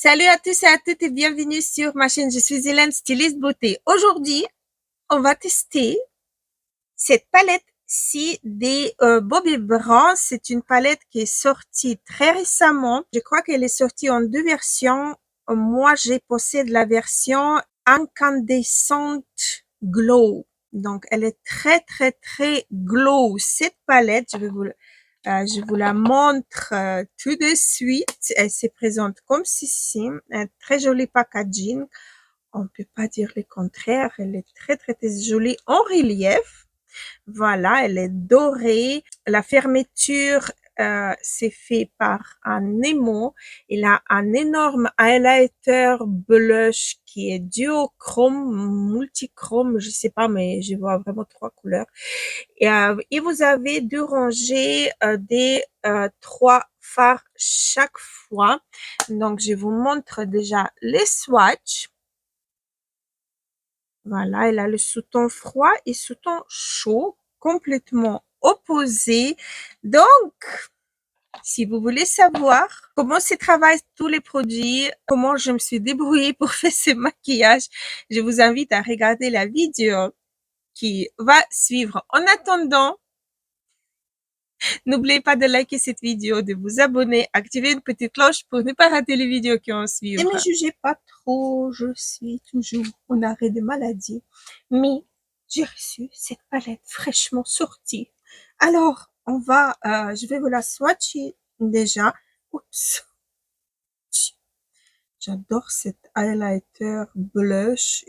Salut à tous et à toutes et bienvenue sur ma chaîne. Je suis Hélène, styliste beauté. Aujourd'hui, on va tester cette palette-ci des Bobbi Brown. C'est une palette qui est sortie très récemment. Je crois qu'elle est sortie en deux versions. Moi, j'ai possède la version incandescente glow. Donc, elle est très glow. Cette palette, je vous la montre tout de suite. Elle se présente comme ceci. Un très joli packaging. On ne peut pas dire le contraire. Elle est très jolie en relief. Voilà, elle est dorée. La fermeture, c'est fait par un Nemo. Il a un énorme highlighter blush qui est duochrome, multichrome, je sais pas, mais je vois vraiment trois couleurs. Et vous avez deux rangées des trois fards chaque fois. Donc, je vous montre déjà les swatchs. Voilà, elle a le sous-ton froid et sous-ton chaud, complètement opposé. Donc, si vous voulez savoir comment se travaillent tous les produits, comment je me suis débrouillée pour faire ce maquillage, je vous invite à regarder la vidéo qui va suivre. En attendant, n'oubliez pas de liker cette vidéo, de vous abonner, activer une petite cloche pour ne pas rater les vidéos qui vont suivre. Et ne jugez pas trop, je suis toujours en arrêt de maladie. Mais j'ai reçu cette palette fraîchement sortie. Alors, je vais vous la swatcher déjà. Oups. J'adore cet highlighter blush.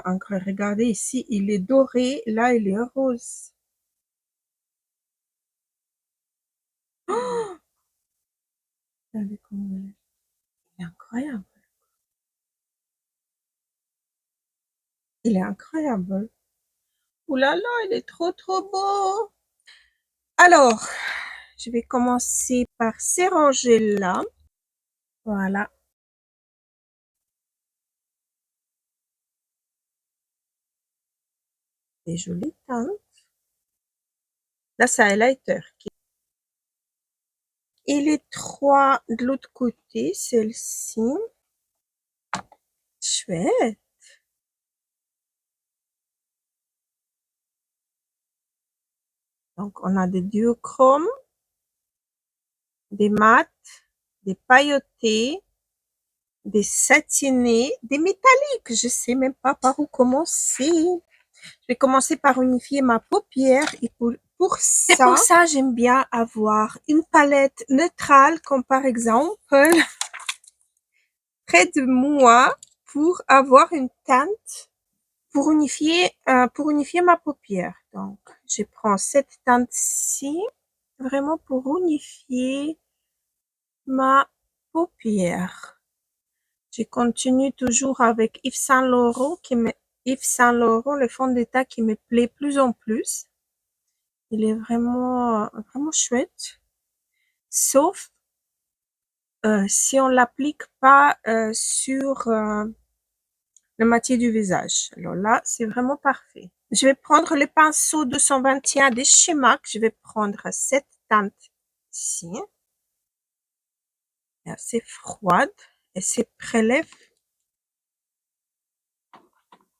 Encore, regardez ici, il est doré. Là, il est rose. Regardez comment il est incroyable. Il est incroyable. Ouh là là, il est trop beau. Alors, je vais commencer par ces rangées-là. Voilà. Des jolies teintes. Là, c'est highlighter. Et les trois de l'autre côté, celle-ci. Chouette. Donc, on a des duochromes, des mats, des pailletés, des satinés, des métalliques. Je sais même pas par où commencer. Je vais commencer par unifier ma paupière et pour ça, j'aime bien avoir une palette neutrale comme par exemple près de moi pour avoir une teinte pour unifier ma paupière. Donc, je prends cette teinte-ci vraiment pour unifier ma paupière. Je continue toujours avec Yves Saint Laurent le fond de teint qui me plaît plus en plus. Il est vraiment chouette. Sauf si on l'applique pas sur le matière du visage. Alors là, c'est vraiment parfait. Je vais prendre le pinceau 221 de chez MAC. Je vais prendre cette teinte ici. Elle est assez froide. Elle se prélève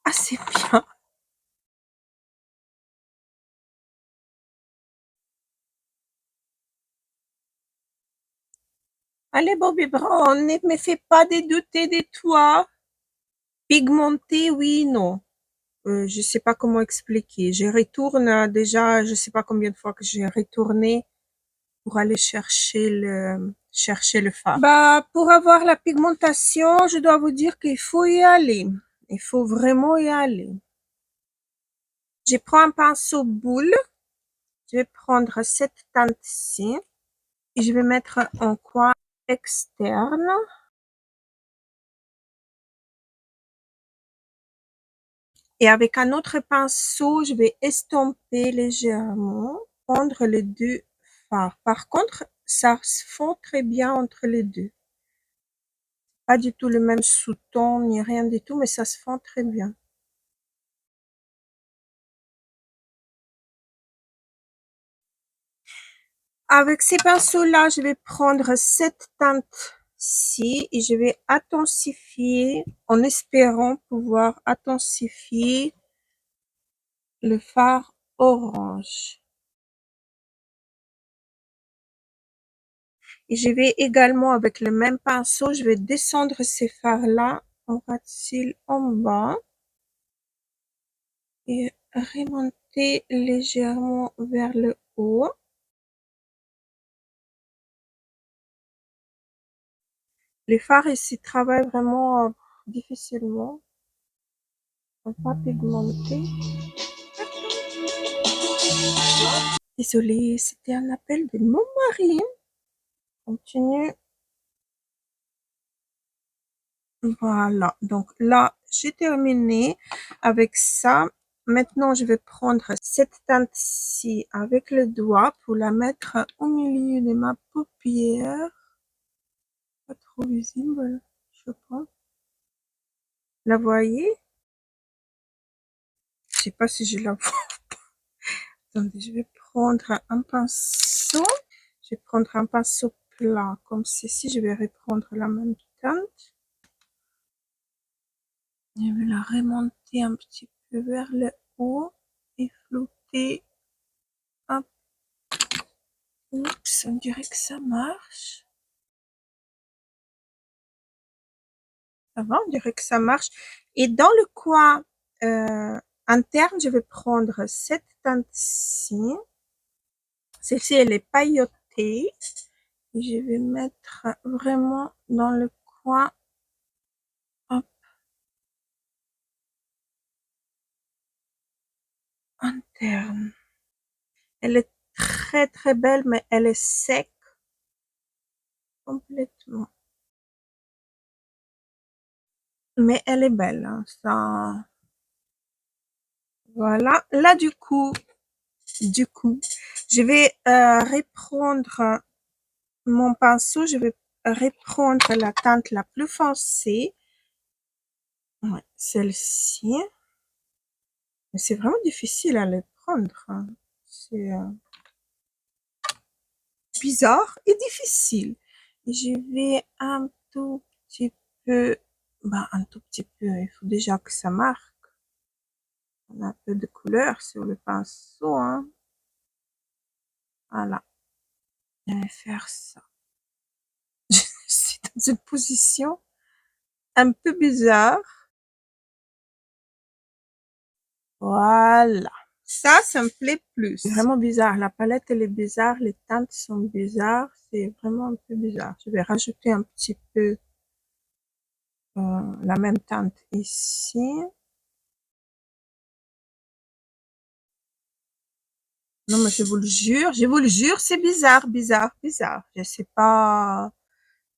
assez bien. Allez, Bobbi Brown, ne me fais pas douter de toi. Pigmenté, oui, non. Je sais pas comment expliquer. Je retourne déjà, je sais pas combien de fois que j'ai retourné pour aller chercher le fard. Bah, pour avoir la pigmentation, je dois vous dire qu'il faut y aller. Il faut vraiment y aller. Je prends un pinceau boule. Je vais prendre cette teinte-ci et je vais mettre en coin externe. Et avec un autre pinceau, je vais estomper légèrement, prendre les deux fards. Par contre, ça se fond très bien entre les deux. Pas du tout le même sous-ton, ni rien du tout, mais ça se fond très bien. Avec ces pinceaux-là, je vais prendre cette teinte-ci et je vais intensifier, en espérant pouvoir intensifier le fard orange. Et je vais également, avec le même pinceau, je vais descendre ces fards-là en ras de cils en bas et remonter légèrement vers le haut. Les fards ici travaillent vraiment difficilement, sont pas pigmentés. Désolée, c'était un appel de mon mari. Continue. Voilà, donc là, j'ai terminé avec ça. Maintenant, je vais prendre cette teinte-ci avec le doigt pour la mettre au milieu de ma paupière. Pas trop visible, je pense. La voyez? Je sais pas si je la vois. Attendez, je vais prendre un pinceau. Je vais prendre un pinceau plat comme ceci. Je vais reprendre la même teinte. Je vais la remonter un petit peu vers le haut et flouter. Hop. Oups, on dirait que ça marche. Ça va, on dirait que ça marche. Et dans le coin interne, je vais prendre cette teinte-ci. Celle-ci, elle est paillotée. Et je vais mettre vraiment dans le coin. Hop. Interne. Elle est très très belle, mais elle est sec complètement. Mais elle est belle, hein, ça. Voilà. Là, du coup, je vais reprendre mon pinceau. Je vais reprendre la teinte la plus foncée. Ouais, celle-ci. Mais c'est vraiment difficile à les prendre, hein. C'est bizarre et difficile. Et je vais un tout petit peu, un tout petit peu, il faut déjà que ça marque. On a un peu de couleur sur le pinceau, hein. Voilà. Je vais faire ça. Je suis dans une position un peu bizarre. Voilà. Ça me plaît plus. C'est vraiment bizarre. La palette, elle est bizarre. Les teintes sont bizarres. C'est vraiment un peu bizarre. Je vais rajouter un petit peu la même teinte ici. Non, mais je vous le jure, c'est bizarre, bizarre, bizarre. Je sais pas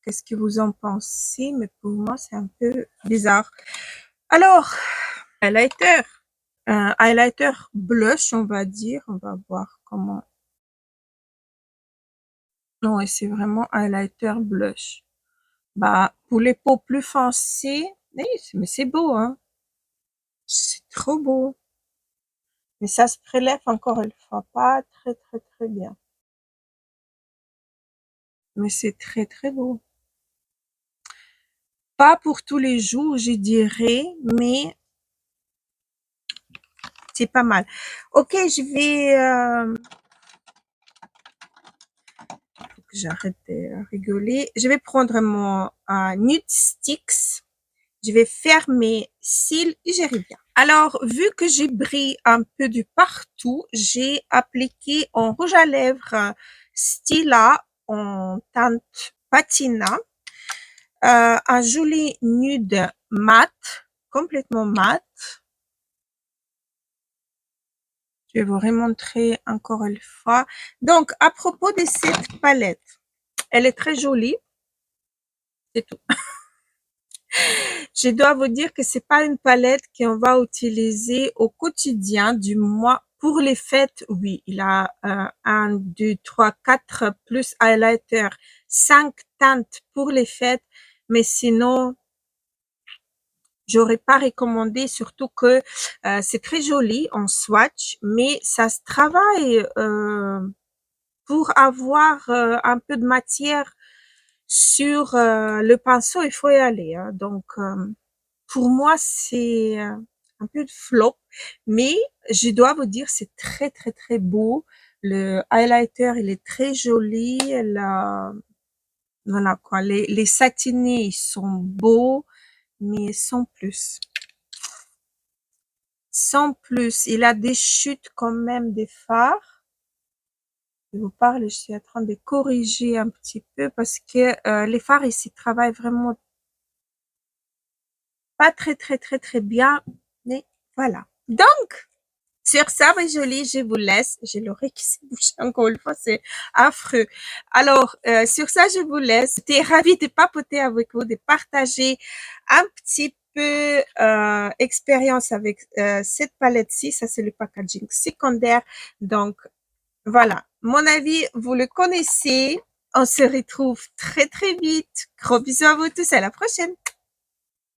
qu'est-ce que vous en pensez, mais pour moi, c'est un peu bizarre. Alors, highlighter. Un highlighter blush, on va dire. On va voir comment. Non, et c'est vraiment highlighter blush. Pour les peaux plus foncées, mais c'est beau, hein. C'est trop beau. Mais ça se prélève encore une fois pas très, très, très bien. Mais c'est très, très beau. Pas pour tous les jours, je dirais, mais c'est pas mal. Ok, je vais... faut que j'arrête de rigoler. Je vais prendre mon Nude Sticks. Je vais faire mes cils et je reviens. Alors, vu que j'ai brillé un peu de partout, j'ai appliqué en rouge à lèvres Stila en teinte patina. Un joli nude mat, complètement mat. Je vais vous remontrer encore une fois. Donc, à propos de cette palette, elle est très jolie. C'est tout. Je dois vous dire que c'est pas une palette qu'on va utiliser au quotidien, du moins pour les fêtes. Oui, il a 1, 2, 3, 4 plus highlighter, 5 teintes pour les fêtes. Mais sinon, j'aurais pas recommandé, surtout que c'est très joli en swatch, mais ça se travaille pour avoir un peu de matière sur le pinceau, il faut y aller. Hein. Donc, pour moi, c'est un peu de flop, mais je dois vous dire, c'est très, très, très beau. Le highlighter, il est très joli. Voilà quoi. Les satinés, ils sont beaux, mais sans plus. Sans plus. Il a des chutes quand même des fards. Je vous parle, je suis en train de corriger un petit peu parce que les fards ici travaillent vraiment pas très très très très bien, mais voilà. Donc, sur ça, mes jolis, je vous laisse. J'ai l'oreille qui s'est bouchée encore une fois, c'est affreux. Alors, sur ça, je vous laisse. J'étais ravie de papoter avec vous, de partager un petit peu expérience avec cette palette-ci. Ça, c'est le packaging secondaire. Donc, voilà. Mon avis, vous le connaissez. On se retrouve très, très vite. Gros bisous à vous tous. À la prochaine.